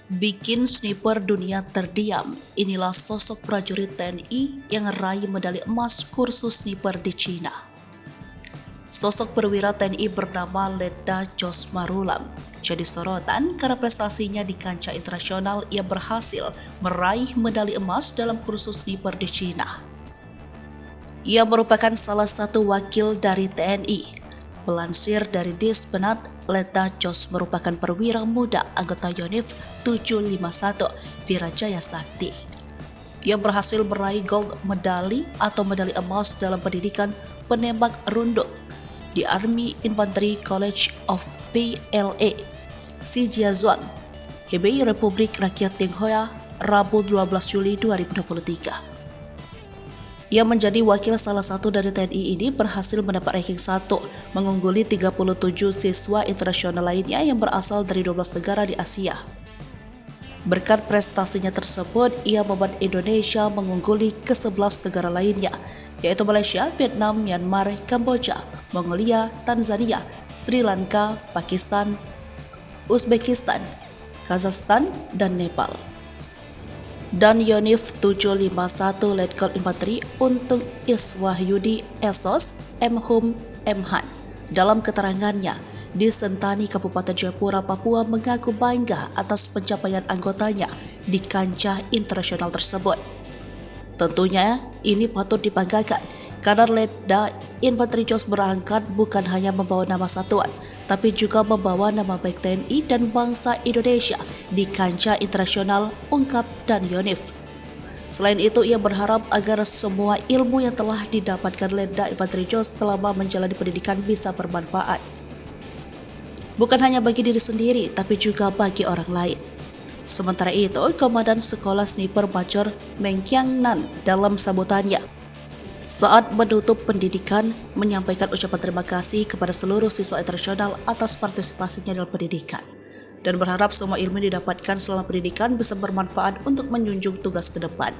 Bikin sniper dunia terdiam, inilah sosok prajurit TNI yang meraih medali emas kursus sniper di Cina. Sosok perwira TNI bernama Letda Jos Marulam jadi sorotan karena prestasinya di kancah internasional. Ia berhasil meraih medali emas dalam kursus sniper di Cina. Ia merupakan salah satu wakil dari TNI. Melansir dari Dispenat, Letda Jos merupakan perwira muda anggota Yonif 751 Virajaya Sakti. Ia berhasil meraih gold medali atau medali emas dalam pendidikan penembak runduk di Army Infantry College of PLA, Shijiazhuang, Hebei, Republik Rakyat Tionghoa, Rabu 12 Juli 2023. Ia menjadi wakil salah satu dari TNI ini berhasil mendapat ranking 1, mengungguli 37 siswa internasional lainnya yang berasal dari 12 negara di Asia. Berkat prestasinya tersebut, ia membuat Indonesia mengungguli ke-11 negara lainnya, yaitu Malaysia, Vietnam, Myanmar, Kamboja, Mongolia, Tanzania, Sri Lanka, Pakistan, Uzbekistan, Kazakhstan, dan Nepal. Dan Yonif 751 Letkol Infanteri untuk Iswahyudi Esos M. Hum M. Han. Dalam keterangannya, di Sentani, Kabupaten Jayapura, Papua mengaku bangga atas pencapaian anggotanya di kancah internasional tersebut. Tentunya ini patut dibanggakan karena Letda Infanteri Jos berangkat bukan hanya membawa nama satuan, tapi juga membawa nama baik TNI dan bangsa Indonesia di kancah internasional, ungkap dan Yonif. Selain itu, ia berharap agar semua ilmu yang telah didapatkan Letda Infanteri Jos selama menjalani pendidikan bisa bermanfaat. Bukan hanya bagi diri sendiri, tapi juga bagi orang lain. Sementara itu, Komandan Sekolah Sniper Major Meng Kiang Nan dalam sambutannya saat menutup pendidikan menyampaikan ucapan terima kasih kepada seluruh siswa internasional atas partisipasinya dalam pendidikan dan berharap semua ilmu yang didapatkan selama pendidikan bisa bermanfaat untuk menjunjung tugas ke depan.